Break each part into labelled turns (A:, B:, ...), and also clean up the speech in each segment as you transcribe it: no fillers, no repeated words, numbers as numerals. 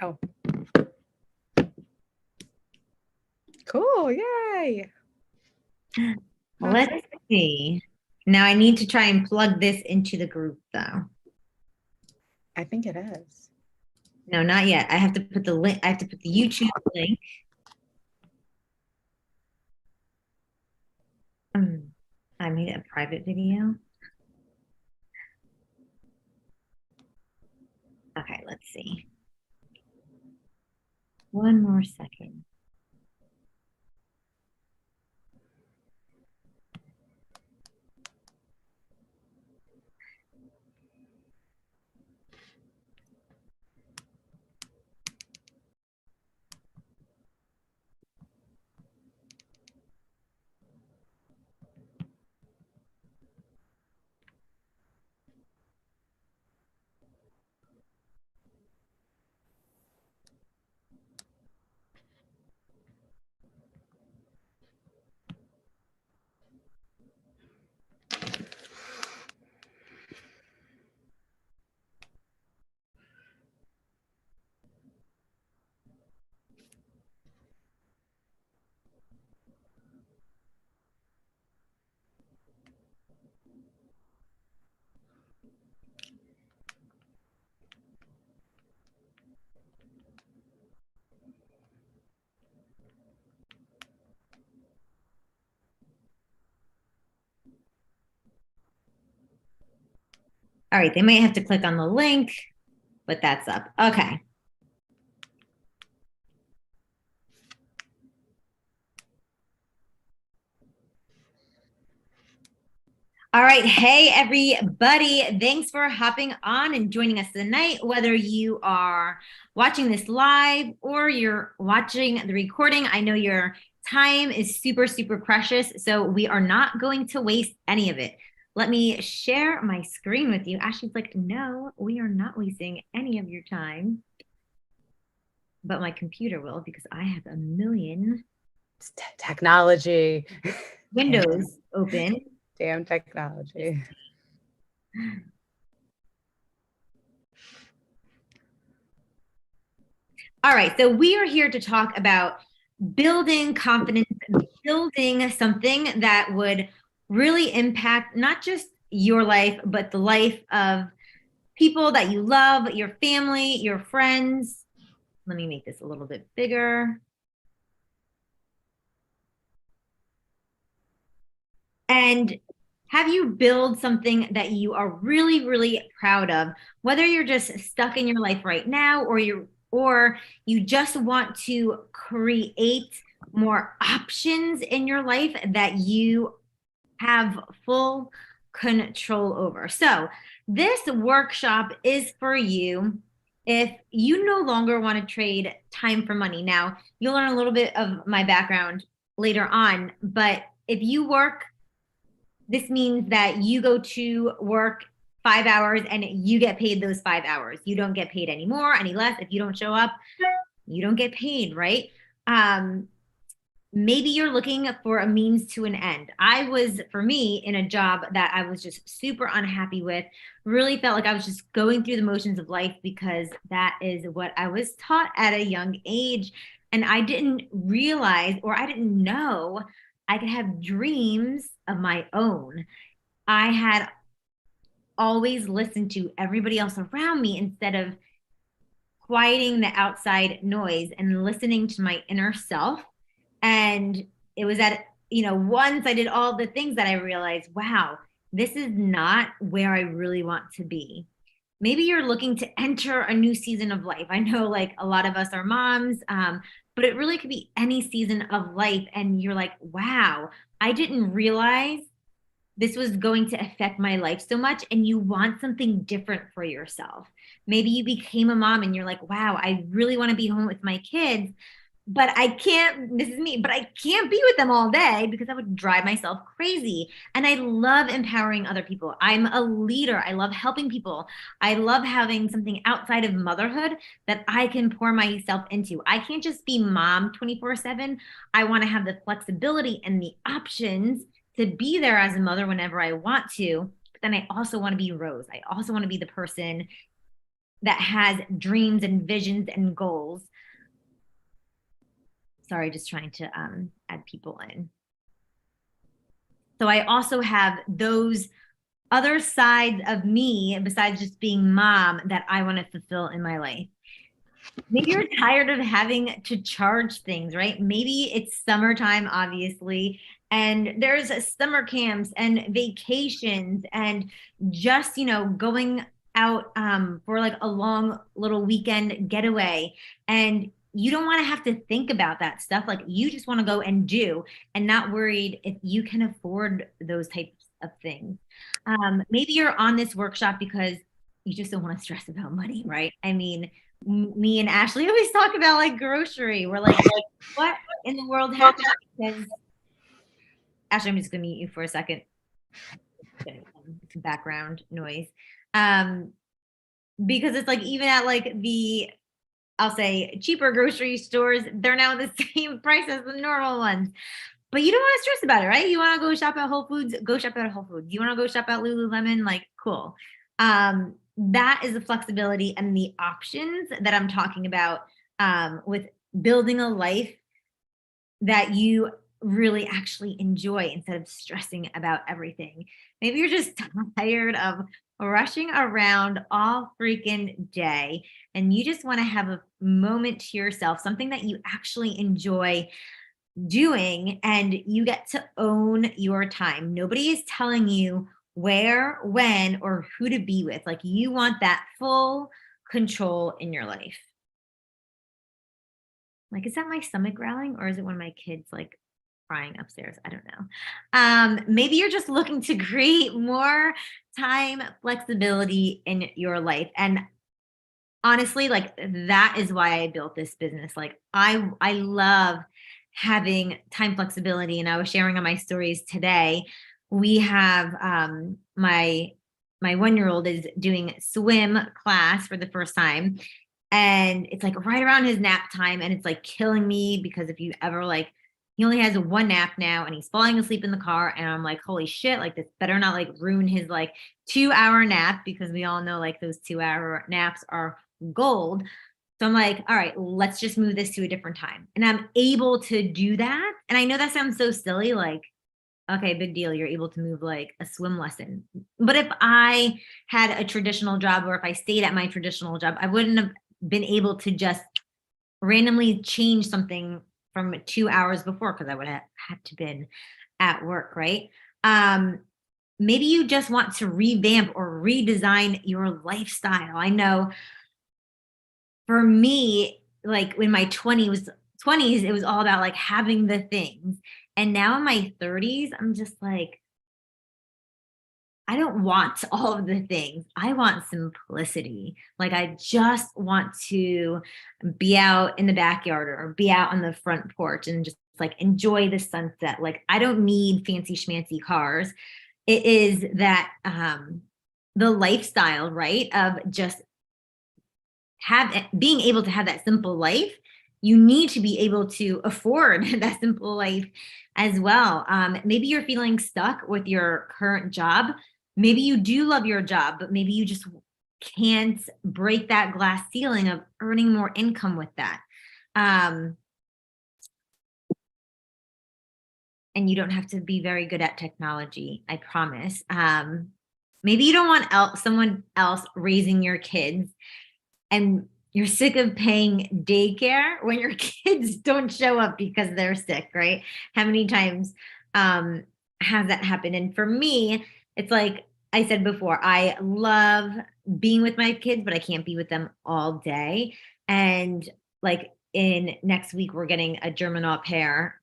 A: Oh, cool. Yay.
B: Let's see. Now I need to try and plug this into the group though.
A: I think it is.
B: No, not yet. I have to put the link, I have to put the YouTube link. I made a private video. Okay, let's see. One more second. All right, they might have to click on the link, but that's up. Okay. All right. Hey, everybody. Thanks for hopping on and joining us tonight, whether you are watching this live or you're watching the recording. I know your time is super, super precious, so we are not going to waste any of it. Let me share my screen with you. Ashley's like, no, we are not wasting any of your time. But my computer will because I have a million
A: Technology.
B: windows open.
A: Damn technology.
B: All right, so we are here to talk about building confidence, building something that would really impact not just your life, but the life of people that you love, your family, your friends. Let me make this a little bit bigger. And have you build something that you are really, really proud of, whether you're just stuck in your life right now or you just want to create more options in your life that you have full control over. So, this workshop is for you if you no longer want to trade time for money. Now, you'll learn a little bit of my background later on, but if you work, this means that you go to work 5 hours and you get paid those 5 hours. You don't get paid any more, any less. If you don't show up, you don't get paid, right? Maybe you're looking for a means to an end. I was, for me, in a job that I was just super unhappy with, really felt like I was just going through the motions of life because that is what I was taught at a young age. And I didn't realize or I didn't know I could have dreams of my own. I had always listened to everybody else around me instead of quieting the outside noise and listening to my inner self. And it was at, once I did all the things that I realized, wow, this is not where I really want to be. Maybe you're looking to enter a new season of life. I know like a lot of us are moms, but it really could be any season of life. And you're like, wow, I didn't realize this was going to affect my life so much, and you want something different for yourself. Maybe you became a mom and you're like, wow, I really want to be home with my kids, but I can't, this is me, but I can't be with them all day because I would drive myself crazy. And I love empowering other people. I'm a leader. I love helping people. I love having something outside of motherhood that I can pour myself into. I can't just be mom 24/7. I want to have the flexibility and the options to be there as a mother whenever I want to. But then I also want to be Rose. I also want to be the person that has dreams and visions and goals. Sorry, just trying to add people in. So I also have those other sides of me besides just being mom that I want to fulfill in my life. Maybe you're tired of having to charge things, right? Maybe it's summertime, obviously, and there's summer camps and vacations and just, going out for like a long little weekend getaway. And you don't want to have to think about that stuff. Like you just want to go and do and not worried if you can afford those types of things. Maybe you're on this workshop because you just don't want to stress about money, right? I mean, me and Ashley always talk about like grocery. We're like what in the world happened? Because Ashley, I'm just gonna mute you for a second. Background noise. Because it's like even at like the I'll say cheaper grocery stores, they're now the same price as the normal ones. But you don't want to stress about it, right? You want to go shop at Whole Foods, go shop at Whole Foods. You want to go shop at Lululemon, like cool. That is the flexibility and the options that I'm talking about with building a life that you really actually enjoy instead of stressing about everything. Maybe you're just tired of rushing around all freaking day and you just want to have a moment to yourself, something that you actually enjoy doing, and you get to own your time. Nobody is telling you where, when, or who to be with. Like you want that full control in your life. Like, is that my stomach growling or is it one of my kids like crying upstairs? I don't know. Maybe you're just looking to create more time flexibility in your life. And honestly, like that is why I built this business. Like I love having time flexibility. And I was sharing on my stories today. We have my 1-year-old is doing swim class for the first time. And it's like right around his nap time. And it's like killing me because if you ever like, he only has one nap now and he's falling asleep in the car. And I'm like, holy shit, like this better not like ruin his like 2-hour nap because we all know like those 2-hour naps are gold. So I'm like, all right, let's just move this to a different time. And I'm able to do that. And I know that sounds so silly, like, okay, big deal. You're able to move like a swim lesson. But if I had a traditional job or if I stayed at my traditional job, I wouldn't have been able to just randomly change something from 2 hours before because I would have had to been at work, right? Maybe you just want to revamp or redesign your lifestyle. I know for me, like in my 20s, it was all about like having the things. And now in my 30s, I'm just like, I don't want all of the things. I want simplicity. Like I just want to be out in the backyard or be out on the front porch and just like enjoy the sunset. Like I don't need fancy schmancy cars. It is that the lifestyle, right? Of just being able to have that simple life. You need to be able to afford that simple life as well. Maybe you're feeling stuck with your current job. Maybe you do love your job, but maybe you just can't break that glass ceiling of earning more income with that. And you don't have to be very good at technology, I promise. Maybe you don't want someone else raising your kids and you're sick of paying daycare when your kids don't show up because they're sick, right? How many times has that happened? And for me, it's like I said before, I love being with my kids, but I can't be with them all day. And like in next week, we're getting a German au pair.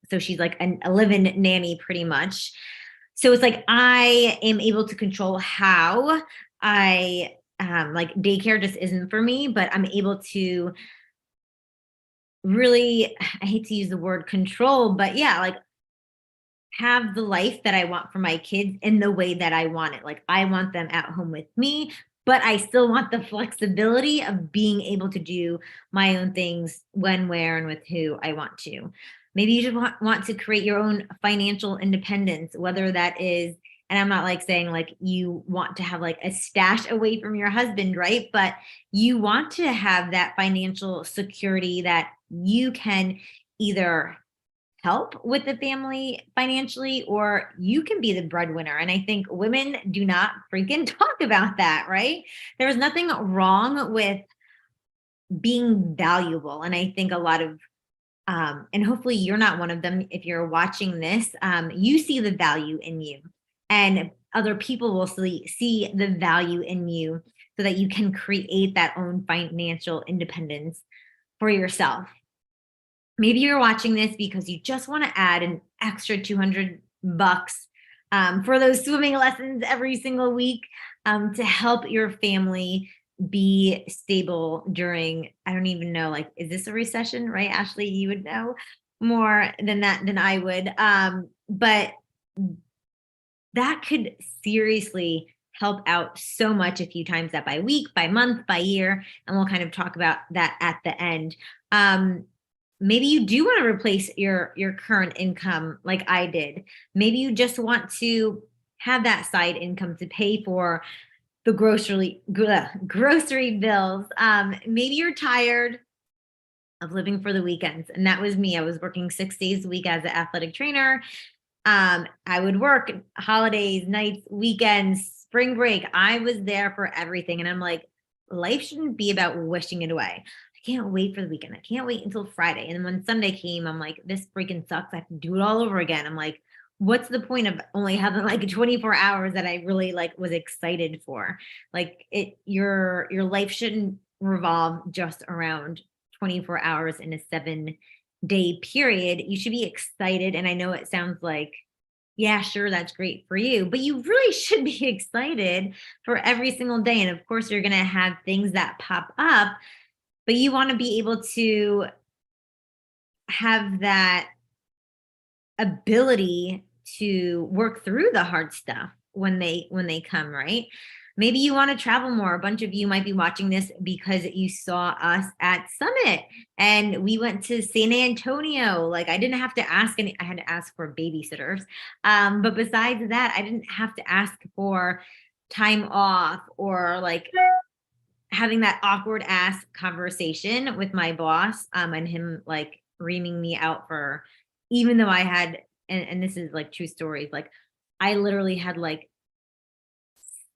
B: So she's like a live-in nanny pretty much. So it's like I am able to control how I like daycare just isn't for me, but I'm able to really, I hate to use the word control, but yeah, like have the life that I want for my kids in the way that I want it. Like I want them at home with me, but I still want the flexibility of being able to do my own things when, where, and with who I want to. Maybe you just want to create your own financial independence, whether that is And I'm not like saying like you want to have like a stash away from your husband, right? But you want to have that financial security that you can either help with the family financially or you can be the breadwinner. And I think women do not freaking talk about that, right? There's nothing wrong with being valuable. And I think a lot of and hopefully you're not one of them. If you're watching this, you see the value in you, and other people will see the value in you so that you can create that own financial independence for yourself. Maybe you're watching this because you just want to add an extra 200 bucks for those swimming lessons every single week to help your family be stable during, I don't even know, like, is this a recession, right? Ashley, you would know more than that than I would. But that could seriously help out so much if you times that by week, by month, by year. And we'll kind of talk about that at the end. Maybe you do want to replace your current income like I did. Maybe you just want to have that side income to pay for the grocery bills. Maybe you're tired of living for the weekends. And that was me. I was working 6 days a week as an athletic trainer. I would work holidays, nights, weekends, spring break. I was there for everything. And I'm like, life shouldn't be about wishing it away. I can't wait for the weekend. I can't wait until Friday. And then when Sunday came, I'm like, this freaking sucks. I have to do it all over again. I'm like, what's the point of only having like 24 hours that I really like was excited for? Like your life shouldn't revolve just around 24 hours in a 7-day period. You should be excited. And I know it sounds like, yeah, sure, that's great for you, but you really should be excited for every single day. And of course, you're going to have things that pop up, but you want to be able to have that ability to work through the hard stuff when they come, right? Maybe you want to travel more. A bunch of you might be watching this because you saw us at Summit and we went to San Antonio. Like I didn't have to ask any, I had to ask for babysitters. But besides that, I didn't have to ask for time off or like having that awkward ass conversation with my boss and him like reaming me out for, even though I had, and this is like true stories, like I literally had like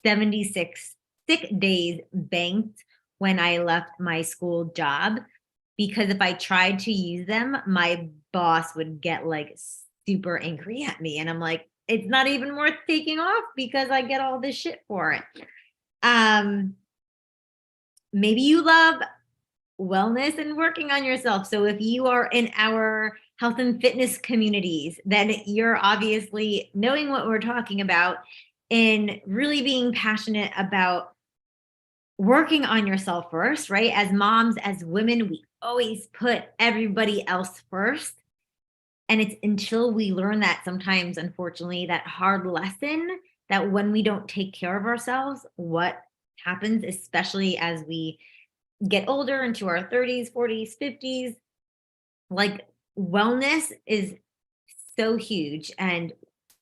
B: 76 sick days banked when I left my school job, because if I tried to use them, my boss would get like super angry at me. And I'm like, it's not even worth taking off because I get all this shit for it. Maybe you love wellness and working on yourself. So if you are in our health and fitness communities, then you're obviously knowing what we're talking about and really being passionate about working on yourself first, right? As moms, as women, we always put everybody else first. And it's until we learn that sometimes, unfortunately, that hard lesson that when we don't take care of ourselves, what happens, especially as we get older into our 30s, 40s, 50s, like wellness is so huge. And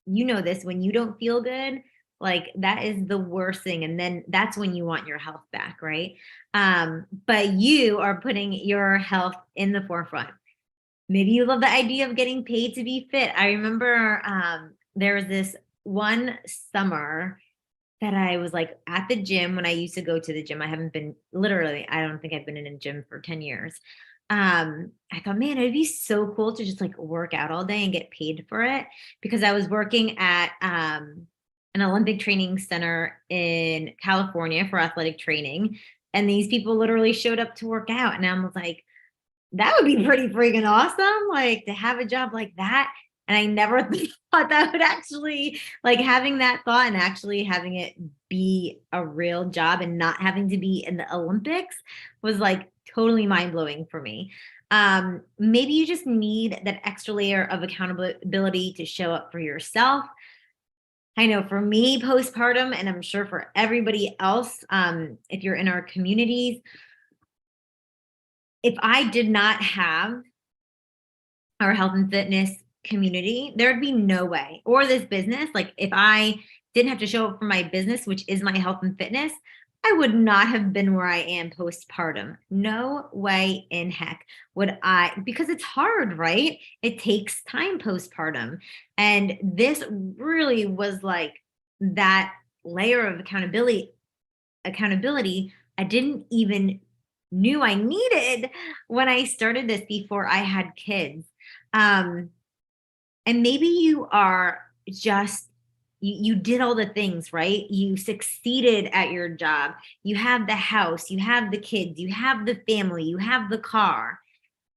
B: you know this, when you don't feel good, like that is the worst thing. And then that's when you want your health back, right? But you are putting your health in the forefront. Maybe you love the idea of getting paid to be fit. I remember there was this one summer that I was like at the gym when I used to go to the gym. I haven't been, literally, I don't think I've been in a gym for 10 years. I thought, man, it'd be so cool to just like work out all day and get paid for it, because I was working at an Olympic training center in California for athletic training. And these people literally showed up to work out. And I was like, that would be pretty freaking awesome, like to have a job like that. And I never thought that would actually, like having that thought and actually having it be a real job and not having to be in the Olympics was like totally mind blowing for me. Maybe you just need that extra layer of accountability to show up for yourself. I know for me, postpartum, and I'm sure for everybody else, if you're in our communities, if I did not have our health and fitness community, there'd be no way, or this business, like if I didn't have to show up for my business, which is my health and fitness, I would not have been where I am postpartum. No way in heck would I, because it's hard, right? It takes time postpartum. And this really was like that layer of accountability I didn't even knew I needed when I started this before I had kids. Um, and maybe you are just you did all the things, right? You succeeded at your job. You have the house, you have the kids, you have the family, you have the car.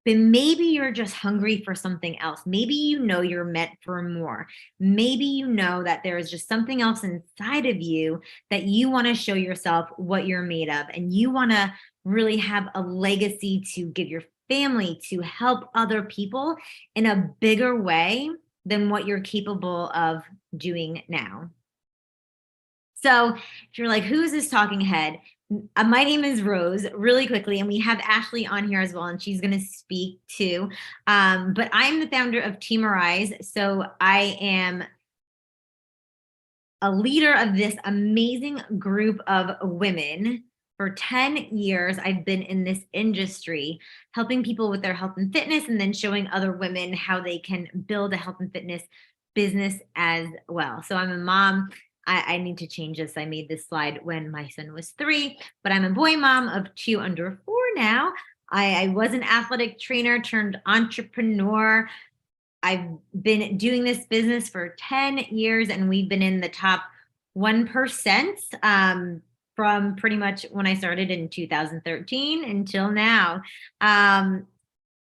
B: But maybe you're just hungry for something else. Maybe you know you're meant for more. Maybe you know that there is just something else inside of you that you want to show yourself what you're made of. And you want to really have a legacy to give your family, to help other people in a bigger way than what you're capable of doing now. So if you're like, who is this talking head? My name is Rose, really quickly, and we have Ashley on here as well, and she's going to speak too. But I'm the founder of Team Arise. So I am a leader of this amazing group of women. For 10 years, I've been in this industry, helping people with their health and fitness, and then showing other women how they can build a health and fitness business as well. So I'm a mom. I need to change this. I made this slide when my son was 3, but I'm a boy mom of 2 under 4 now. I was an athletic trainer turned entrepreneur. I've been doing this business for 10 years, and we've been in the top 1% from pretty much when I started in 2013 until now.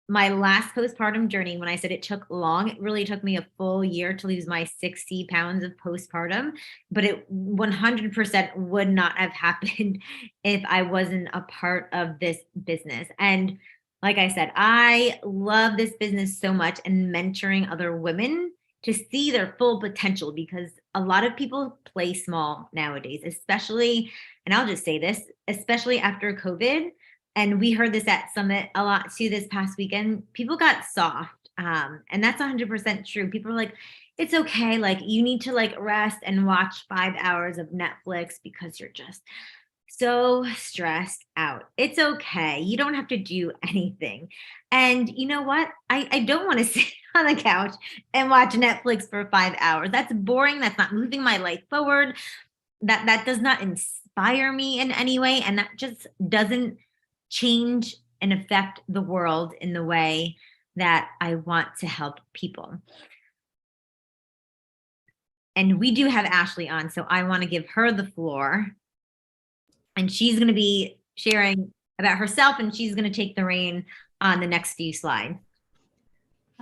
B: My last postpartum journey, when I said it took long, it really took me a full year to lose my 60 pounds of postpartum, but it 100% would not have happened if I wasn't a part of this business. And like I said, I love this business so much and mentoring other women to see their full potential, because a lot of people play small nowadays, especially, and I'll just say this, especially after COVID. And we heard this at Summit a lot too this past weekend. People got soft. And that's 100% true. People are like, it's okay. Like, you need to like rest and watch 5 hours of Netflix because you're just so stressed out. It's okay. You don't have to do anything. And you know what? I don't want to sit on the couch and watch Netflix for 5 hours. That's boring. That's not moving my life forward. That does not inspire me in any way. And that just doesn't change and affect the world in the way that I want to help people. And we do have Ashley on, so I want to give her the floor. And she's going to be sharing about herself, and she's going to take the reign on the next few slides.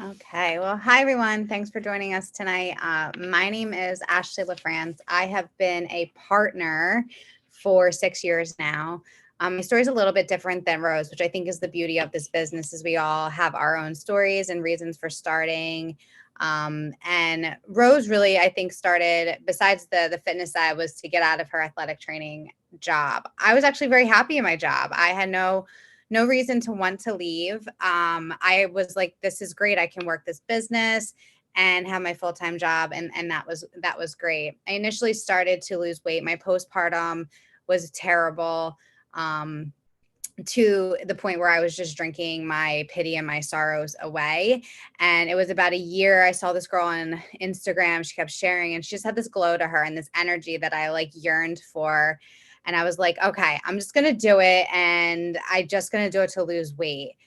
A: Okay. Well, hi, everyone. Thanks for joining us tonight. My name is Ashley LaFrance. I have been a partner for 6 years now. My story is a little bit different than Rose, which I think is the beauty of this business, is we all have our own stories and reasons for starting. And Rose really, I think, started, besides the fitness side, was to get out of her athletic training job. I was actually very happy in my job. I had no reason to want to leave. I was like, this is great. I can work this business and have my full-time job. And that was great. I initially started to lose weight. My postpartum was terrible. To the point where I was just drinking my pity and my sorrows away. And it was about a year. I saw this girl on Instagram. She kept sharing, and she just had this glow to her and this energy that I like yearned for. And I was like, okay, I'm just going to do it. And I just going to do it to lose weight.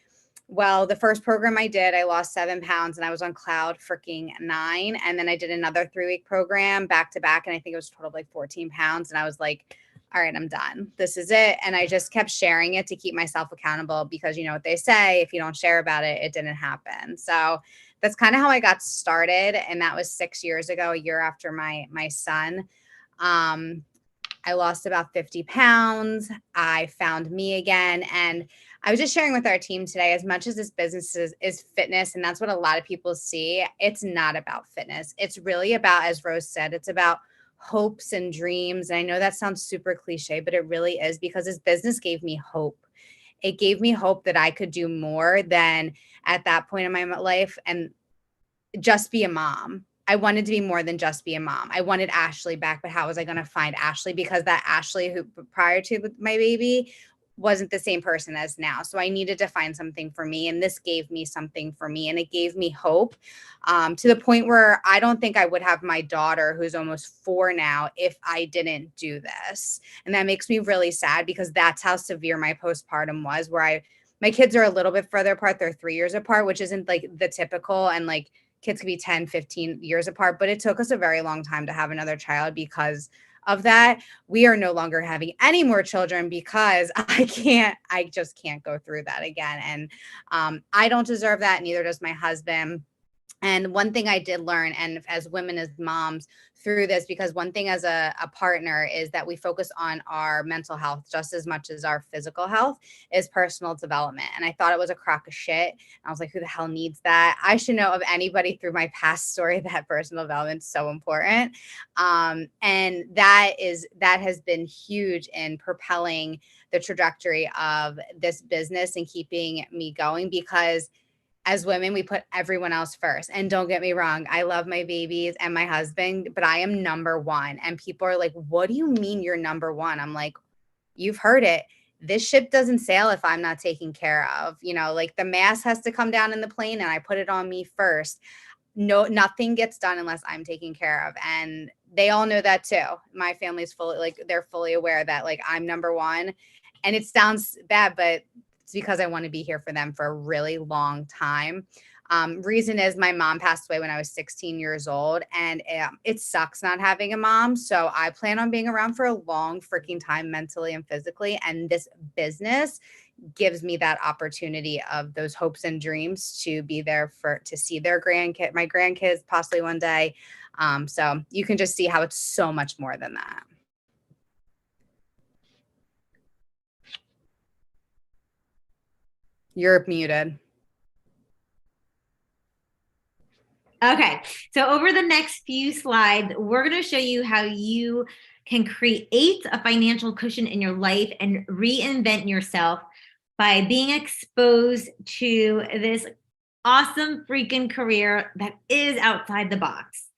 A: Well, the first program I did, I lost 7 pounds and I was on cloud freaking 9. And then I did another 3-week program back to back. And I think it was a total of like 14 pounds. And I was like, all right, I'm done. This is it. And I just kept sharing it to keep myself accountable, because you know what they say, if you don't share about it, it didn't happen. So that's kind of how I got started. And that was 6 years ago, a year after my son. I lost about 50 pounds. I found me again. And I was just sharing with our team today, as much as this business is fitness, and that's what a lot of people see, it's not about fitness. It's really about, as Rose said, it's about hopes and dreams. And I know that sounds super cliche, but it really is, because this business gave me hope. It gave me hope that I could do more than at that point in my life and just be a mom. I wanted to be more than just be a mom. I wanted Ashley back, but how was I going to find Ashley? Because that Ashley who prior to my baby wasn't the same person as now. So I needed to find something for me. And this gave me something for me. And it gave me hope, to the point where I don't think I would have my daughter, who's almost 4 now, if I didn't do this. And that makes me really sad, because that's how severe my postpartum was, where my kids are a little bit further apart. They're 3 years apart, which isn't like the typical. And like, kids could be 10, 15 years apart, but it took us a very long time to have another child because of that. We are no longer having any more children because I just can't go through that again. And I don't deserve that. Neither does my husband. And one thing I did learn, and as women, as moms, through this, because one thing as a partner is that we focus on our mental health just as much as our physical health, is personal development. And I thought it was a crock of shit. I was like, who the hell needs that? I should know of anybody through my past story that personal development is so important. And that has been huge in propelling the trajectory of this business and keeping me going, because as women, we put everyone else first. And don't get me wrong, I love my babies and my husband, but I am number one. And people are like, what do you mean you're number one? I'm like, you've heard it. This ship doesn't sail if I'm not taken care of. Like the mast has to come down in the plane and I put it on me first. No, nothing gets done unless I'm taken care of. And they all know that too. My family's fully, like, they're fully aware that like I'm number one. And it sounds bad, but it's because I want to be here for them for a really long time. Reason is my mom passed away when I was 16 years old, and it sucks not having a mom. So I plan on being around for a long freaking time, mentally and physically. And this business gives me that opportunity of those hopes and dreams to be there to see my grandkids possibly one day. So you can just see how it's so much more than that. You're muted.
B: Okay, so over the next few slides, we're going to show you how you can create a financial cushion in your life and reinvent yourself by being exposed to this awesome freaking career that is outside the box.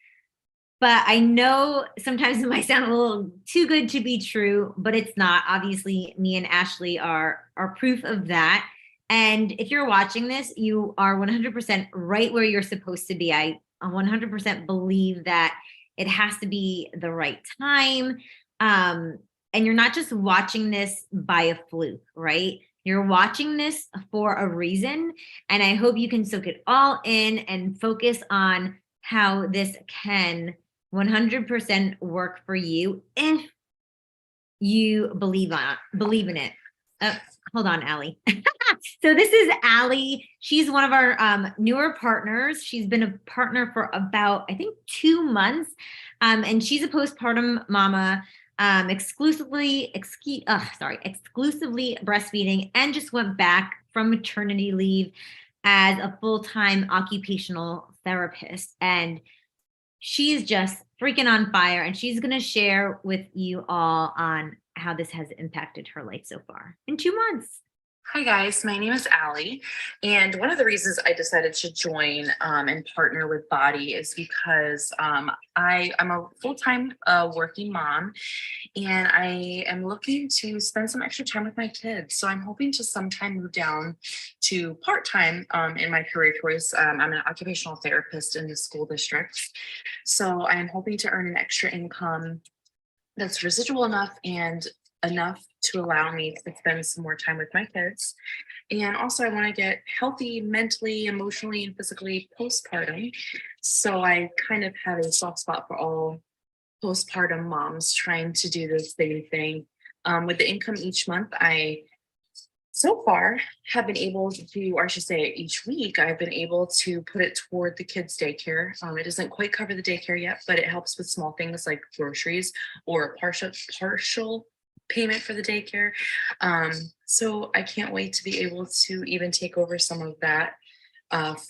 B: But I know sometimes it might sound a little too good to be true, but it's not. Obviously, me and Ashley are proof of that. And if you're watching this, you are 100% right where you're supposed to be. I 100% believe that it has to be the right time. And you're not just watching this by a fluke, right? You're watching this for a reason. And I hope you can soak it all in and focus on how this can 100% work for you if you believe in it. Hold on, Allie. So this is Allie. She's one of our newer partners. She's been a partner for about, I think, 2 months. And she's a postpartum mama, exclusively breastfeeding, and just went back from maternity leave as a full-time occupational therapist. And she's just freaking on fire, and she's going to share with you all on how this has impacted her life so far in 2 months.
C: Hi guys, my name is Allie, and one of the reasons I decided to join and partner with BODi is because I'm a full-time working mom, and I am looking to spend some extra time with my kids. So I'm hoping to sometime move down to part-time in my career choice. I'm an occupational therapist in the school district, so I'm hoping to earn an extra income that's residual enough and enough to allow me to spend some more time with my kids. And also, I want to get healthy mentally, emotionally, and physically postpartum. So I kind of have a soft spot for all postpartum moms trying to do the same thing. With the income each month, I so far have been able to, or I should say each week, I've been able to put it toward the kids' daycare. It doesn't quite cover the daycare yet, but it helps with small things like groceries or partial payment for the daycare. So I can't wait to be able to even take over some of that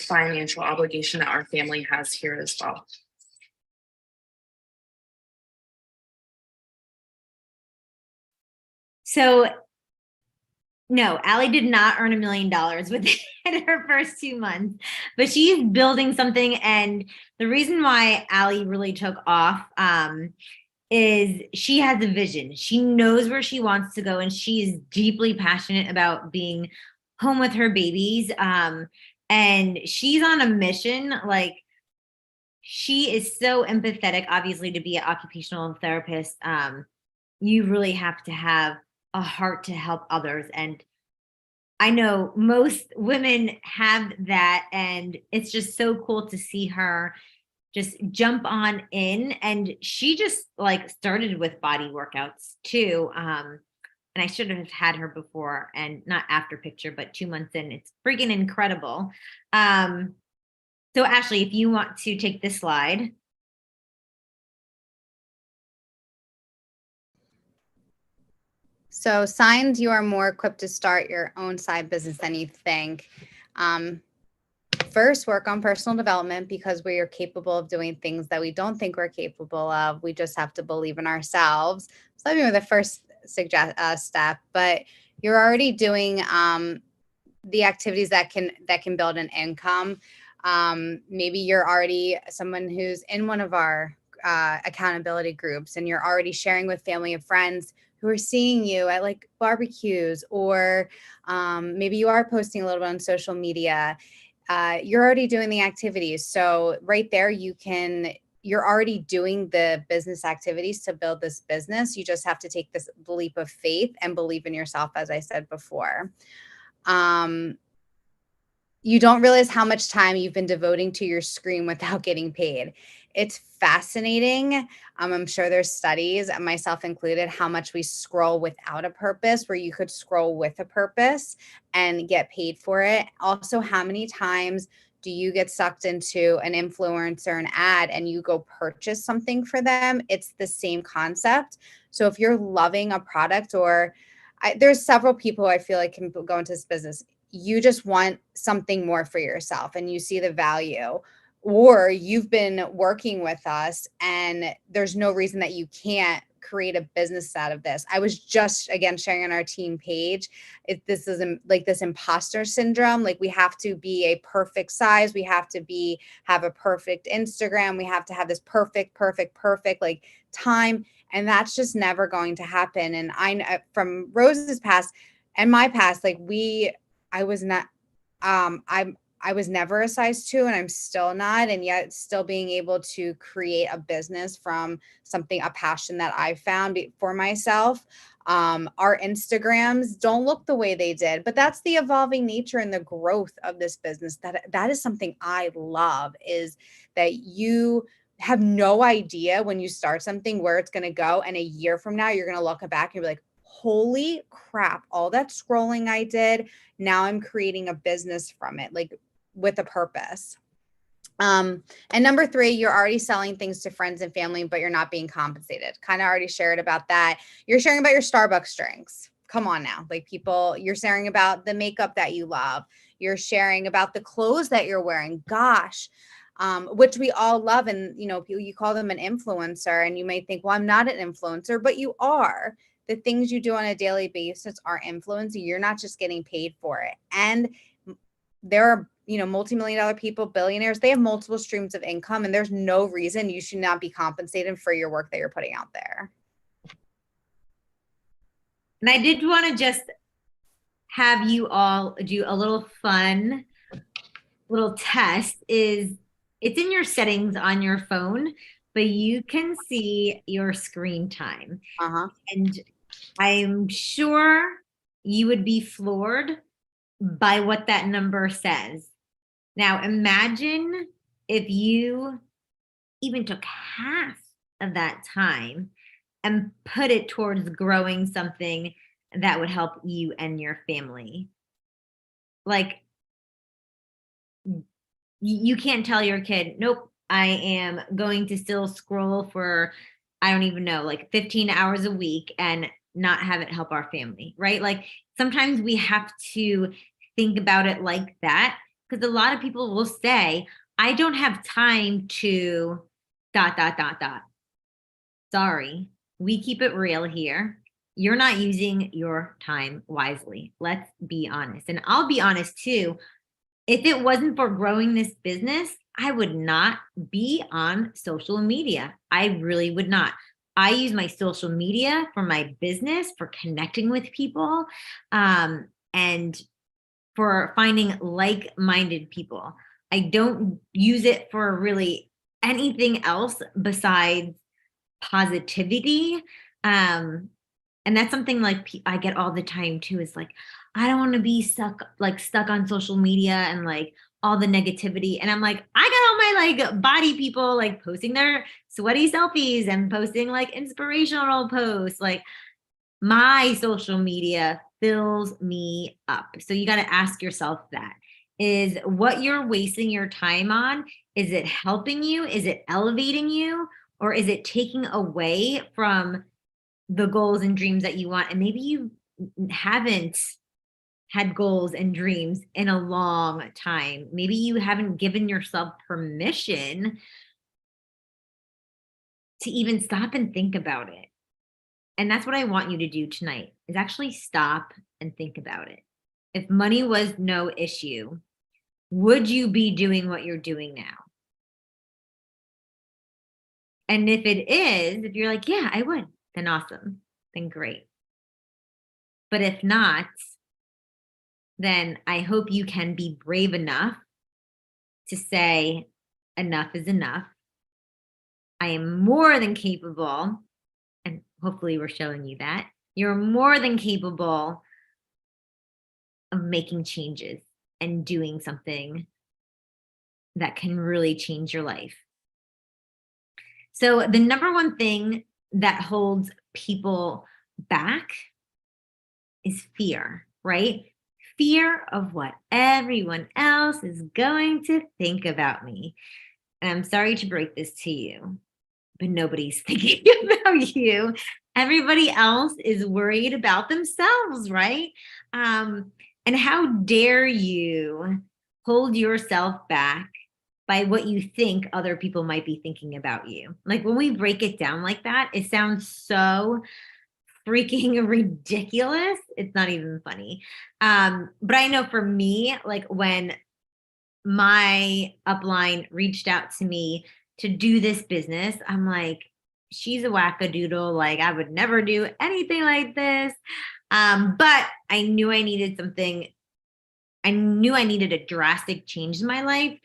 C: financial obligation that our family has here as well.
B: So No, Allie did not earn $1 million within her first 2 months, but she's building something. And the reason why Allie really took off is she has a vision. She knows where she wants to go, and she is deeply passionate about being home with her babies. And she's on a mission. Like, she is so empathetic, obviously, to be an occupational therapist. You really have to have a heart to help others. And I know most women have that, and it's just so cool to see her just jump on in. And she just like started with BODi workouts too. And I should have had her before and not after picture, but 2 months in, it's freaking incredible. So Ashley, if you want to take this slide.
A: So signs you are more equipped to start your own side business than you think. First, work on personal development, because we are capable of doing things that we don't think we're capable of. We just have to believe in ourselves. So that'd be the first step. But you're already doing the activities that can build an income. Maybe you're already someone who's in one of our accountability groups, and you're already sharing with family and friends who are seeing you at like barbecues, or maybe you are posting a little bit on social media. You're already doing the activities. So right there, you're already doing the business activities to build this business. You just have to take this leap of faith and believe in yourself, as I said before. You don't realize how much time you've been devoting to your screen without getting paid. It's fascinating. I'm sure there's studies, myself included, how much we scroll without a purpose, where you could scroll with a purpose and get paid for it. Also, how many times do you get sucked into an influencer, an ad, and you go purchase something for them? It's the same concept. So if you're loving a product, or there's several people I feel like can go into this business. You just want something more for yourself and you see the value, or you've been working with us and there's no reason that you can't create a business out of this. I was just again sharing on our team page, this is like this imposter syndrome. Like, we have to be a perfect size, we have to have a perfect Instagram, we have to have this perfect like time, and that's just never going to happen. And I know from Rose's past and my past, like I was not, I was never a size 2, and I'm still not. And yet still being able to create a business from something, a passion that I found for myself. Our Instagrams don't look the way they did, but that's the evolving nature and the growth of this business. That is something I love, is that you have no idea when you start something where it's going to go. And a year from now, you're going to look back and be like, holy crap, all that scrolling I did, now I'm creating a business from it, like with a purpose. And number 3, you're already selling things to friends and family, but you're not being compensated. Kind of already shared about that. You're sharing about your Starbucks drinks. Come on now. Like, people, you're sharing about the makeup that you love. You're sharing about the clothes that you're wearing. Gosh, which we all love. And, you call them an influencer, and you may think, well, I'm not an influencer, but you are. The things you do on a daily basis are influencing. You're not just getting paid for it. And there are, multi-million-dollar people, billionaires, they have multiple streams of income, and there's no reason you should not be compensated for your work that you're putting out there.
B: And I did want to just have you all do a little fun little test. It's in your settings on your phone, but you can see your screen time. And I'm sure you would be floored by what that number says. Now, imagine if you even took half of that time and put it towards growing something that would help you and your family. Like, you can't tell your kid, nope, I am going to still scroll for, I don't even know, like 15 hours a week and not have it help our family, right? Like, sometimes we have to think about it like that, because a lot of people will say, I don't have time to ... Sorry, we keep it real here. you're not using your time wisely. Let's be honest. And I'll be honest too. If it wasn't for growing this business, I would not be on social media. I really would not. I use my social media for my business, for connecting with people, and for finding like-minded people. I don't use it for really anything else besides positivity. And that's something like I get all the time too, is like, I don't want to be stuck on social media and like all the negativity. And I'm like, I got all my like BODi people like posting their sweaty selfies and posting like inspirational posts. Like my social media fills me up. So you got to ask yourself that. Is what you're wasting your time on, is it helping you? Is it elevating you? Or is it taking away from the goals and dreams that you want? And maybe you haven't had goals and dreams in a long time. Maybe you haven't given yourself permission to even stop and think about it. And that's what I want you to do tonight, is actually stop and think about it. If money was no issue, would you be doing what you're doing now? And if it is, if you're like, yeah, I would, then awesome, then great. But if not, then I hope you can be brave enough to say, enough is enough. I am more than capable, and hopefully we're showing you that. You're more than capable of making changes and doing something that can really change your life. So the number one thing that holds people back is fear, right? Fear of what everyone else is going to think about me. And I'm sorry to break this to you, but nobody's thinking about you. Everybody else is worried about themselves, right? And how dare you hold yourself back by what you think other people might be thinking about you? Like when we break it down like that, it sounds so freaking ridiculous. It's not even funny. But I know for me, like when my upline reached out to me to do this business, I'm like, she's a wackadoodle. Like I would never do anything like this. But I knew I needed something. I knew I needed a drastic change in my life.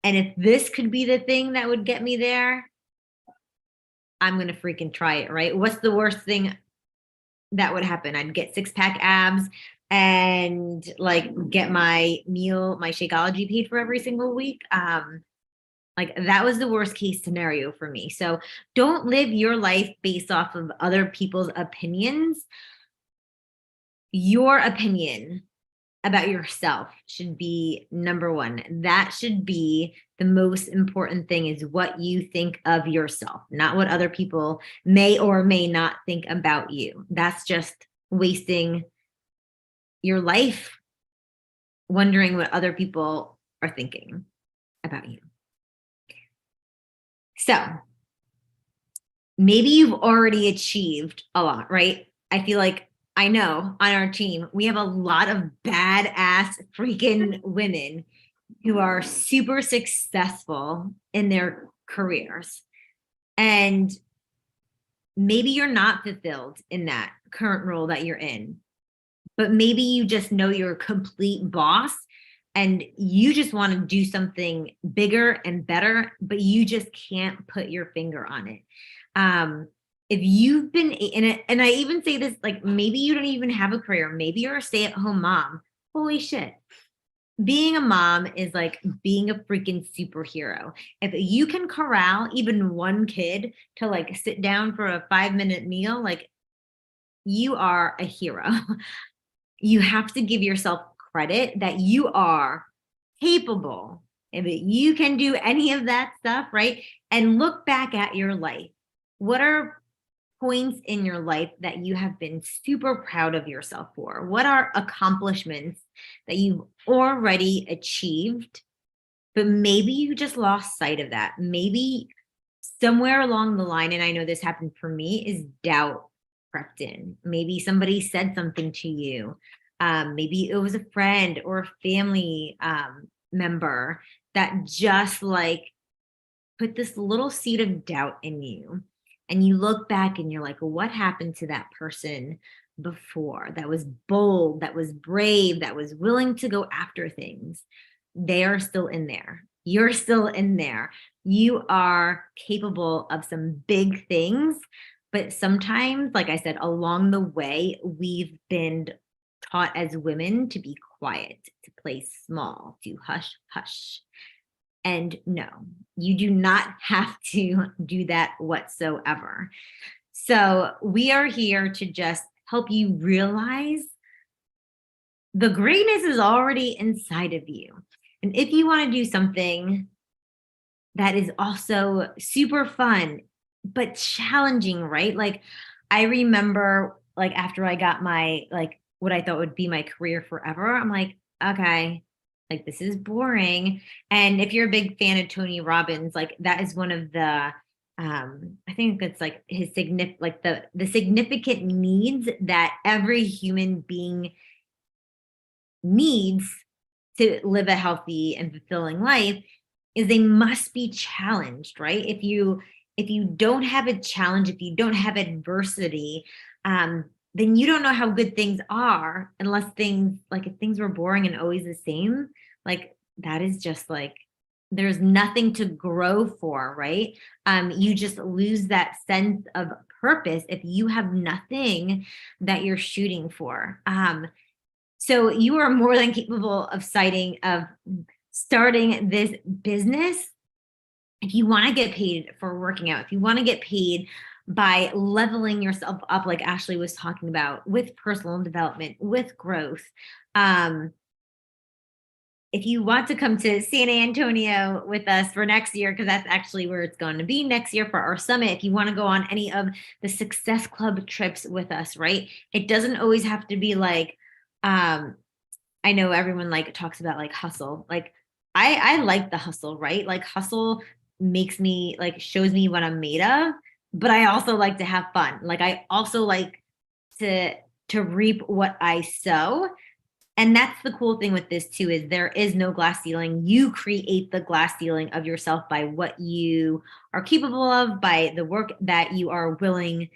B: And if this could be the thing that would get me there, I'm going to freaking try it, right? What's the worst thing that would happen? I'd get 6-pack abs and like get my meal, my Shakeology paid for every single week. Like that was the worst case scenario for me. So don't live your life based off of other people's opinions. Your opinion about yourself should be number one. That should be the most important thing, is what you think of yourself, not what other people may or may not think about you. That's just wasting your life wondering what other people are thinking about you. So maybe you've already achieved a lot, right? I feel like I know on our team, we have a lot of badass freaking women who are super successful in their careers. And maybe you're not fulfilled in that current role that you're in, but maybe you just know you're a complete boss and you just want to do something bigger and better, but you just can't put your finger on it. If you've been in it, and I even say this, like maybe you don't even have a career, maybe you're a stay-at-home mom. Holy shit. Being a mom is like being a freaking superhero. If you can corral even one kid to like sit down for a 5-minute meal, like you are a hero. You have to give yourself credit that you are capable. If you can do any of that stuff, right? And look back at your life. What are points in your life that you have been super proud of yourself for? What are accomplishments that you've already achieved, but maybe you just lost sight of that? Maybe somewhere along the line, and I know this happened for me, is doubt crept in. Maybe somebody said something to you. Maybe it was a friend or a family member that just like put this little seed of doubt in you. And you look back and you're like, what happened to that person before that was bold, that was brave, that was willing to go after things? They are still in there. You're still in there. You are capable of some big things. But sometimes, like I said, along the way, we've been taught as women to be quiet, to play small, to hush, hush. And no, you do not have to do that whatsoever. So we are here to just help you realize the greatness is already inside of you. And if you want to do something that is also super fun, but challenging, right? Like I remember like after I got my, like what I thought would be my career forever, I'm like, okay, like this is boring. And if you're a big fan of Tony Robbins, like that is one of the I think it's like his like the significant needs that every human being needs to live a healthy and fulfilling life is they must be challenged, right? If you don't have a challenge, if you don't have adversity, then you don't know how good things are unless things like if things were boring and always the same, like that is just like there's nothing to grow for, right? You just lose that sense of purpose if you have nothing that you're shooting for. So you are more than capable of starting this business. If you want to get paid for working out, if you want to get paid by leveling yourself up, like Ashley was talking about, with personal development, with growth. If you want to come to San Antonio with us for next year, because that's actually where it's going to be next year for our summit, if you want to go on any of the Success Club trips with us, right? It doesn't always have to be like, I know everyone like talks about like hustle. Like I like the hustle, right? Like hustle makes me like shows me what I'm made of, but I also like to have fun. Like I also like to reap what I sow. And that's the cool thing with this too, is there is no glass ceiling. You create the glass ceiling of yourself by what you are capable of, by the work that you are willing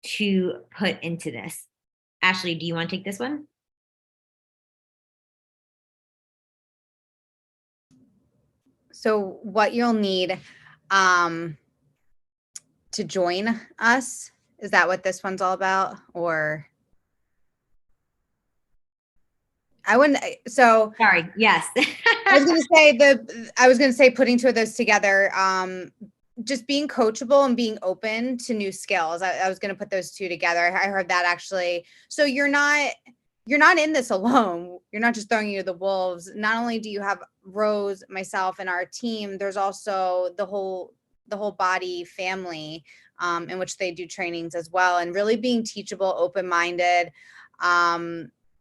B: to put into this. Ashley, do you want to take this one?
A: So what you'll need to join us, is that what this one's all about? Or I wouldn't, so
B: Sorry, yes.
A: I was gonna say putting two of those together, just being coachable and being open to new skills. I was gonna put those two together. I heard that actually. So you're not in this alone. You're not just throwing you to the wolves. Not only do you have Rose, myself, and our team, there's also the whole BODi family, in which they do trainings as well, and really being teachable, open-minded,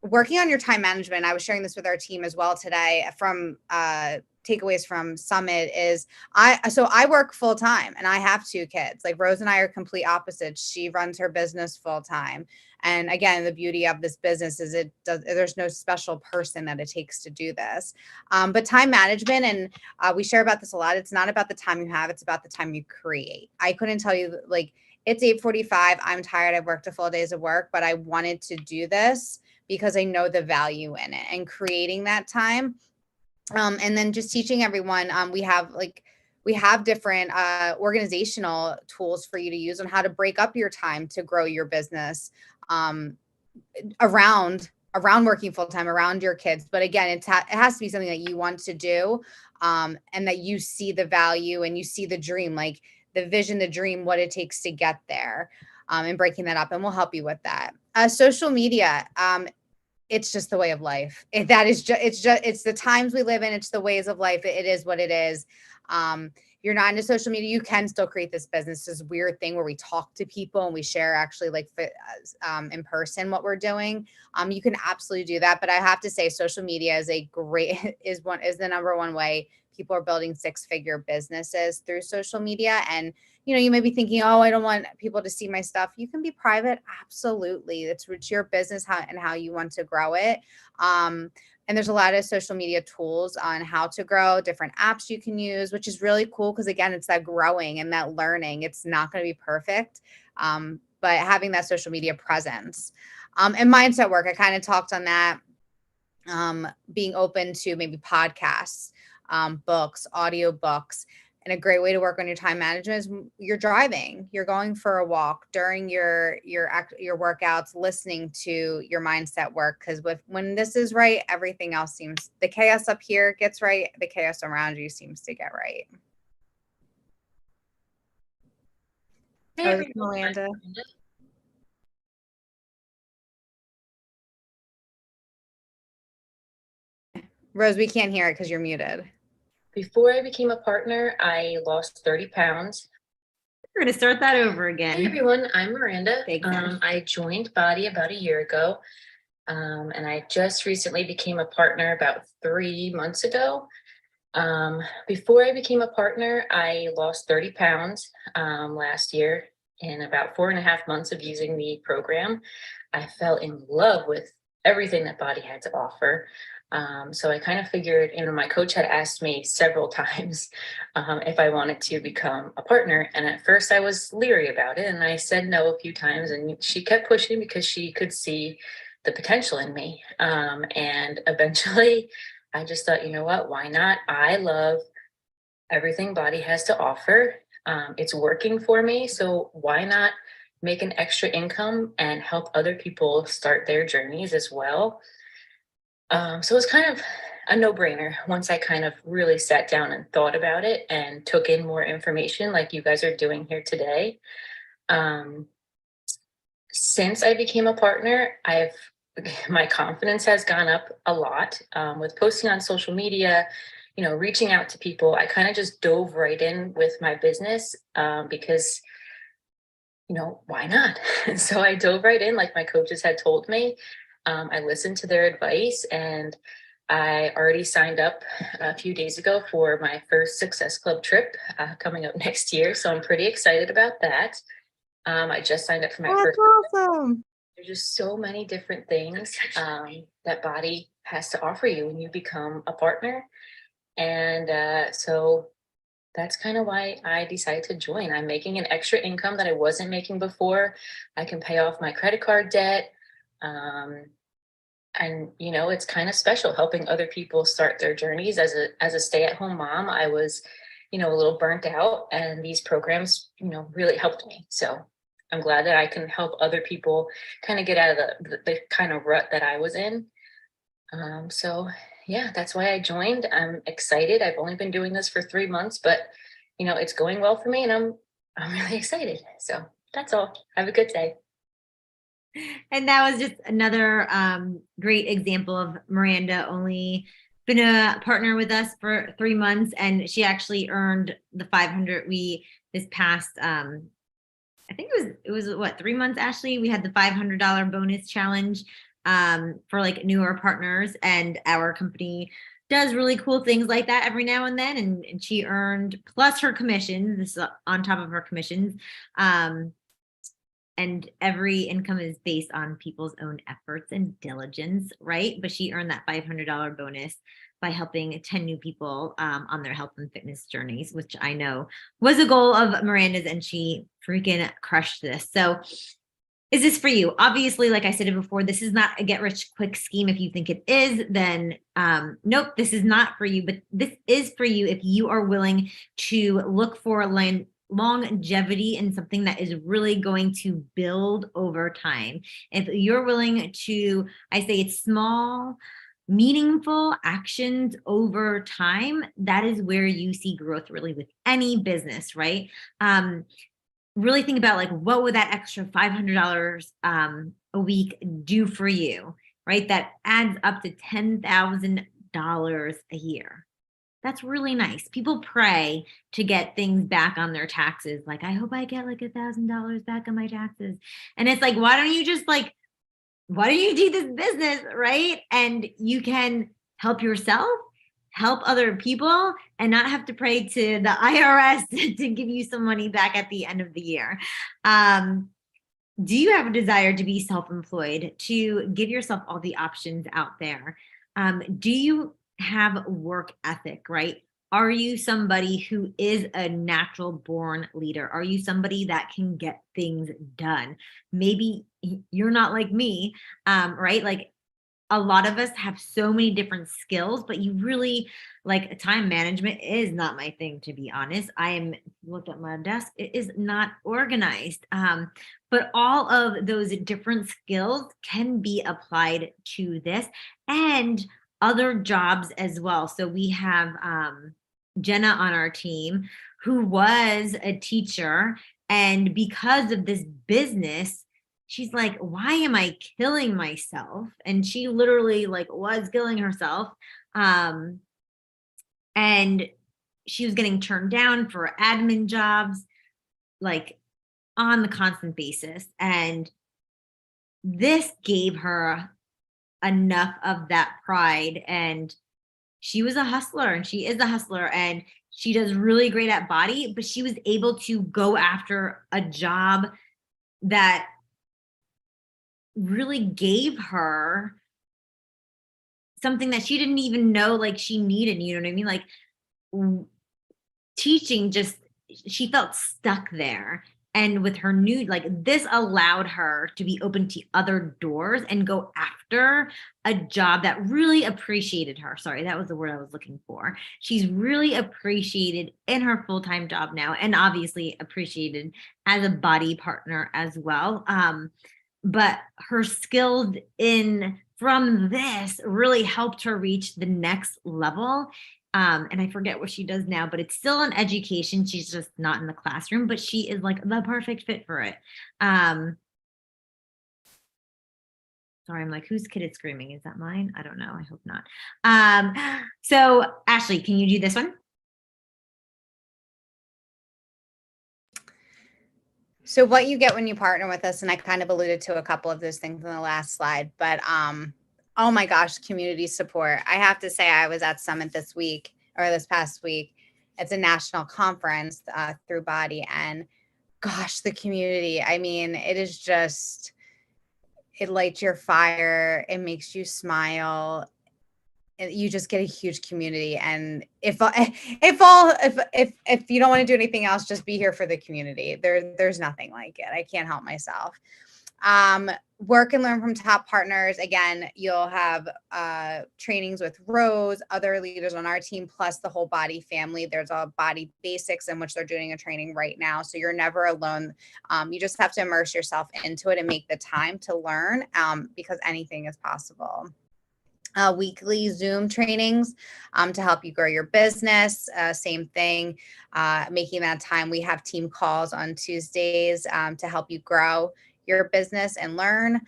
A: working on your time management. I was sharing this with our team as well today from takeaways from Summit is I work full time and I have two kids. Like Rose and I are complete opposites. She runs her business full time. And again, the beauty of this business is there's no special person that it takes to do this. But time management, and we share about this a lot. It's not about the time you have, it's about the time you create. I couldn't tell you, like, it's 8:45. I'm tired. I've worked a full days of work, but I wanted to do this because I know the value in it and creating that time. And then just teaching everyone, we have different organizational tools for you to use on how to break up your time to grow your business around working full time, around your kids. But again, it has to be something that you want to do, and that you see the value and you see the dream, like the vision, the dream, what it takes to get there, and breaking that up. And we'll help you with that. Social media. It's just the way of life. It's the times we live in. It's the ways of life. It is what it is. You're not into social media. You can still create this business. This weird thing where we talk to people and we share actually like in person what we're doing. You can absolutely do that. But I have to say, social media is is the number one way people are building 6-figure businesses through social media. And you may be thinking, oh, I don't want people to see my stuff. You can be private. Absolutely. It's your business and how you want to grow it. And there's a lot of social media tools on how to grow, different apps you can use, which is really cool. Because again, it's that growing and that learning. It's not going to be perfect. But having that social media presence, and mindset work, I kind of talked on that. Being open to maybe podcasts, books, audio books. And a great way to work on your time management is you're driving, you're going for a walk during your workouts, listening to your mindset work. Because when this is right, everything else seems, the chaos up here gets right, the chaos around you seems to get right. Oh, Miranda. Rose, we can't hear it because you're muted.
C: Before I became a partner, I lost 30 pounds.
B: We're going to start that over again.
C: Hey everyone, I'm Miranda. I joined BODi about a year ago, and I just recently became a partner about 3 months ago. Before I became a partner, I lost 30 pounds last year. In about 4.5 months of using the program, I fell in love with everything that BODi had to offer. So I kind of figured, my coach had asked me several times if I wanted to become a partner. And at first I was leery about it. And I said no a few times. And she kept pushing because she could see the potential in me. And eventually I just thought, you know what, why not? I love everything BODi has to offer. It's working for me. So why not make an extra income and help other people start their journeys as well? So it was kind of a no-brainer once I kind of really sat down and thought about it and took in more information like you guys are doing here today. Since I became a partner, my confidence has gone up a lot with posting on social media, reaching out to people. I kind of just dove right in with my business because, why not? So I dove right in like my coaches had told me. I listened to their advice, and I already signed up a few days ago for my first Success Club trip coming up next year. So I'm pretty excited about that. I just signed up for my first.
A: Awesome.
C: There's just so many different things that BODi has to offer you when you become a partner. And so that's kind of why I decided to join. I'm making an extra income that I wasn't making before. I can pay off my credit card debt. And it's kind of special helping other people start their journeys. As a stay-at-home mom, I was, a little burnt out, and these programs, really helped me. So I'm glad that I can help other people kind of get out of the kind of rut that I was in. So yeah, that's why I joined. I'm excited. I've only been doing this for 3 months, but it's going well for me, and I'm really excited. So that's all. Have a good day.
B: And that was just another great example of Miranda only been a partner with us for 3 months, and she actually earned the 500. This past I think it was what, 3 months, Ashley? We had the $500 bonus challenge for like newer partners, and our company does really cool things like that every now and then. And she earned, plus her commissions, this is on top of her commissions. And every income is based on people's own efforts and diligence, right? But she earned that $500 bonus by helping 10 new people on their health and fitness journeys, which I know was a goal of Miranda's, and she freaking crushed this. So is this for you? Obviously, like I said before, this is not a get rich quick scheme. If you think it is, then nope, this is not for you. But this is for you if you are willing to look for longevity and something that is really going to build over time. If you're willing to, I say it's small, meaningful actions over time, that is where you see growth really with any business, right? Really think about like, what would that extra $500 a week do for you, right? That adds up to $10,000 a year. That's really nice. People pray to get things back on their taxes. Like, I hope I get like $1,000 back on my taxes. And it's like, why don't you do this business, right? And you can help yourself, help other people and not have to pray to the IRS to give you some money back at the end of the year. Do you have a desire to be self-employed, to give yourself all the options out there? Do you have work ethic, right? Are you somebody who is a natural born leader? Are you somebody that can get things done? Maybe you're not like me, right? Like a lot of us have so many different skills, but you really like time management is not my thing, to be honest. Look at my desk, it is not organized. But all of those different skills can be applied to this and other jobs as well. So we have Jenna on our team who was a teacher, and because of this business, she's like, why am I killing myself? And she literally like was killing herself. And she was getting turned down for admin jobs, like on the constant basis. And this gave her enough of that pride. And she was a hustler, and she is a hustler, and she does really great at BODi, but she was able to go after a job that really gave her something that she didn't even know like she needed, you know what I mean? Like teaching, just she felt stuck there. And with her new, like this allowed her to be open to other doors and go after a job that really appreciated her. Sorry, that was the word I was looking for. She's really appreciated in her full-time job now, and obviously appreciated as a BODi partner as well. But her skills in from this really helped her reach the next level. And I forget what she does now, but it's still in education. She's just not in the classroom, but she is like the perfect fit for it. Sorry, I'm like, whose kid is screaming? Is that mine? I don't know. I hope not. So Ashley, can you do this one?
A: So what you get when you partner with us, and I kind of alluded to a couple of those things in the last slide, but oh my gosh, community support. I have to say, I was at Summit this past week. It's a national conference through BODi, and gosh, the community. I mean, it is just, it lights your fire. It makes you smile. You just get a huge community. And if you don't want to do anything else, just be here for the community. There's nothing like it. I can't help myself. Work and learn from top partners. Again, you'll have trainings with Rose, other leaders on our team, plus the whole BODi family. There's a BODi Basics in which they're doing a training right now. So you're never alone. You just have to immerse yourself into it and make the time to learn, because anything is possible. Weekly Zoom trainings to help you grow your business. Same thing, making that time. We have team calls on Tuesdays to help you grow your business and learn.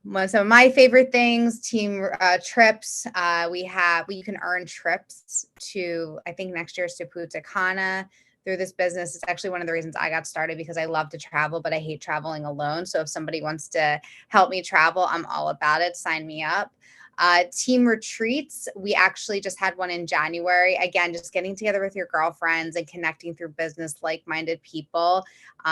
A: Some of my favorite things, team trips. You can earn trips to, I think next year's to Punta Cana through this business. It's actually one of the reasons I got started, because I love to travel, but I hate traveling alone. So if somebody wants to help me travel, I'm all about it. Sign me up. Team retreats. We actually just had one in January. Again, just getting together with your girlfriends and connecting through business, like-minded people.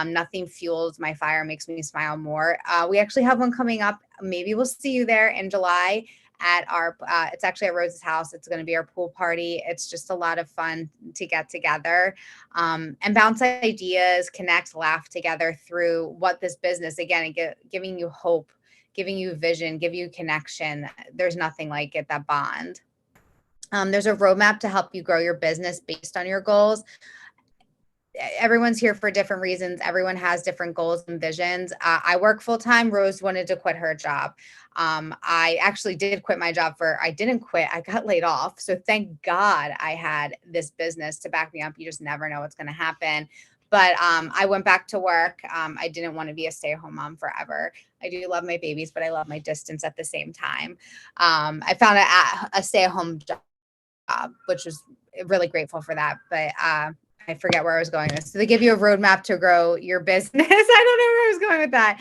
A: Nothing fuels my fire, makes me smile more. We actually have one coming up. Maybe we'll see you there in July at our, it's actually at Rose's house. It's going to be our pool party. It's just a lot of fun to get together and bounce ideas, connect, laugh together through what this business, again, giving you hope, giving you vision, give you connection. There's nothing like it, that bond. There's a roadmap to help you grow your business based on your goals. Everyone's here for different reasons. Everyone has different goals and visions. I work full-time. Rose wanted to quit her job. I actually did quit my job I didn't quit. I got laid off. So thank God I had this business to back me up. You just never know what's going to happen. But I went back to work. I didn't want to be a stay-at-home mom forever. I do love my babies, but I love my distance at the same time. I found a stay-at-home job, which was really grateful for that. But I forget where I was going with this. So they give you a roadmap to grow your business. I don't know where I was going with that.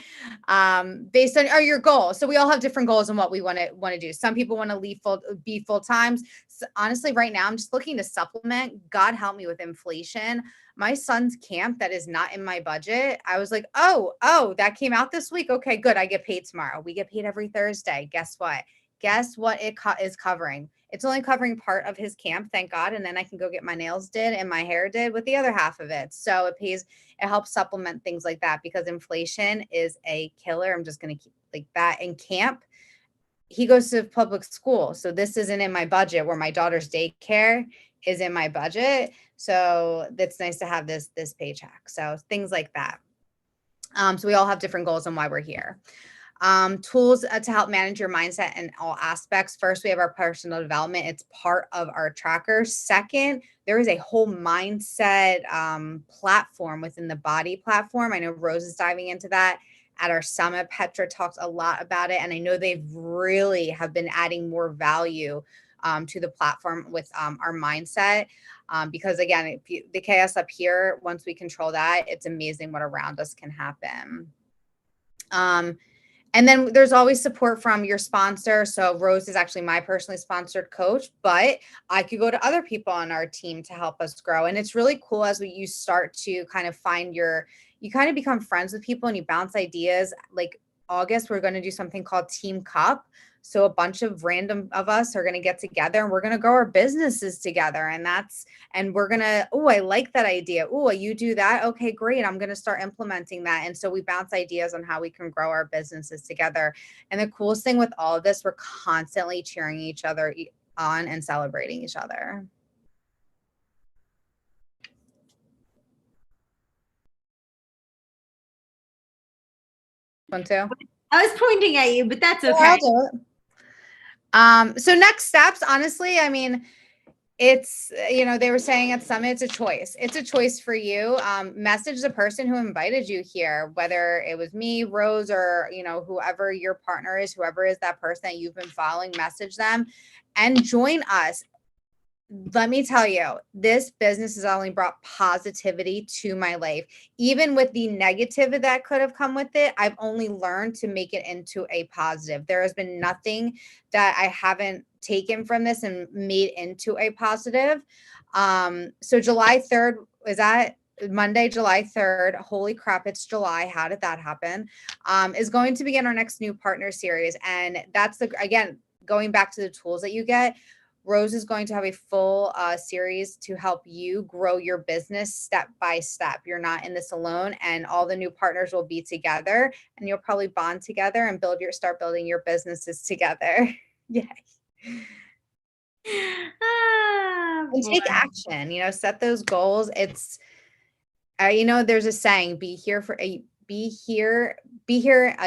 A: Based on your goals. So we all have different goals and what we want to do. Some people want to be full times. So honestly, right now I'm just looking to supplement. God help me with inflation. My son's camp that is not in my budget. I was like, oh, that came out this week. Okay, good. I get paid tomorrow. We get paid every Thursday. Guess what? Guess what it is covering? It's only covering part of his camp, thank God. And then I can go get my nails did and my hair did with the other half of it. So it helps supplement things like that because inflation is a killer. I'm just going to keep like that. In camp, he goes to public school. So this isn't in my budget where my daughter's daycare is in my budget. So it's nice to have this paycheck. So things like that. So we all have different goals on why we're here. Tools to help manage your mindset in all aspects. First, we have our personal development. It's part of our tracker. Second, there is a whole mindset platform within the BODi platform. I know Rose is diving into that. At our summit, Petra talks a lot about it. And I know they've really have been adding more value to the platform with our mindset. Because again, the chaos up here, once we control that, it's amazing what around us can happen. And then there's always support from your sponsor. So Rose is actually my personally sponsored coach, but I could go to other people on our team to help us grow. And it's really cool as you start to kind of you kind of become friends with people and you bounce ideas. Like August, we're going to do something called Team Cup. So a bunch of random of us are going to get together and we're going to grow our businesses together. And we're going to, oh, I like that idea. Oh, you do that. Okay, great. I'm going to start implementing that. And so we bounce ideas on how we can grow our businesses together. And the coolest thing with all of this, we're constantly cheering each other on and celebrating each other. One, two.
B: I was pointing at you, but that's okay.
A: I'll do it. So next steps, honestly, I mean, it's, they were saying at Summit, it's a choice. It's a choice for you. Message the person who invited you here, whether it was me, Rose, or, whoever your partner is, whoever is that person that you've been following, message them and join us. Let me tell you, this business has only brought positivity to my life. Even with the negative that could have come with it, I've only learned to make it into a positive. There has been nothing that I haven't taken from this and made into a positive. So July 3rd, is that Monday, July 3rd? Holy crap, it's July. How did that happen? Is going to begin our next new partner series. And that's again, going back to the tools that you get. Rose is going to have a full series to help you grow your business step by step. You're not in this alone, and all the new partners will be together, and you'll probably bond together and start building your businesses together. Yay. And take action, set those goals. It's, there's a saying, be here a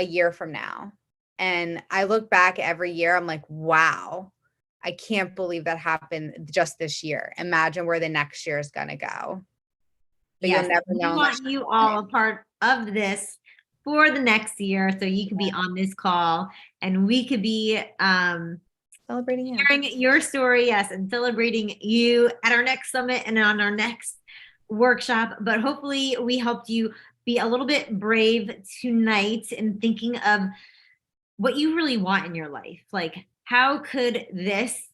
A: year from now. And I look back every year, I'm like, wow. I can't believe that happened just this year. Imagine where the next year is going to go. But
B: yes,
A: you'll never know.
B: We want you all a part of this for the next year. So you can be on this call and we could be
A: celebrating you.
B: Sharing your story. Yes. And celebrating you at our next summit and on our next workshop. But hopefully we helped you be a little bit brave tonight in thinking of what you really want in your life. Like, how could this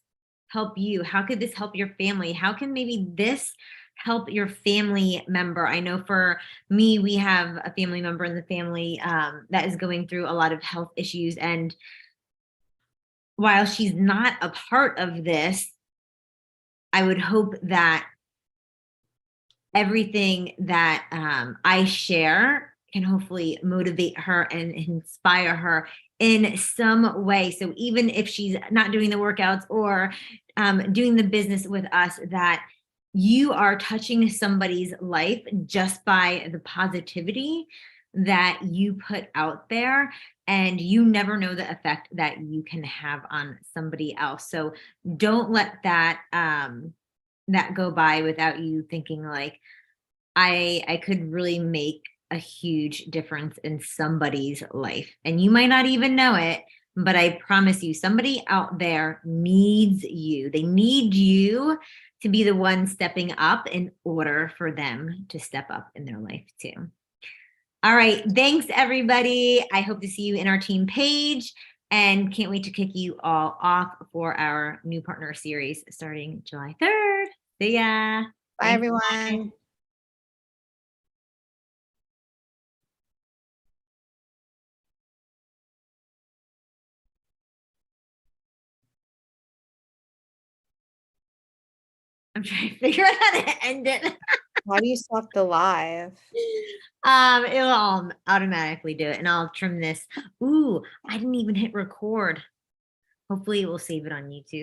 B: help you? How could this help your family? How can maybe this help your family member? I know for me, we have a family member in the family that is going through a lot of health issues. And while she's not a part of this, I would hope that everything that I share can hopefully motivate her and inspire her in some way. So even if she's not doing the workouts or doing the business with us, that you are touching somebody's life just by the positivity that you put out there, and you never know the effect that you can have on somebody else. So don't let that that go by without you thinking like, I could really make a huge difference in somebody's life. And you might not even know it, but I promise you, somebody out there needs you. They need you to be the one stepping up in order for them to step up in their life too. All right. Thanks, everybody. I hope to see you in our team page and can't wait to kick you all off for our new partner series starting July 3rd. See ya.
A: Bye,
B: Thanks.
A: everyone.
B: I'm trying to figure out how to end it.
A: How do you stop the live?
B: It'll automatically do it, and I'll trim this. Ooh, I didn't even hit record. Hopefully it will save it on YouTube.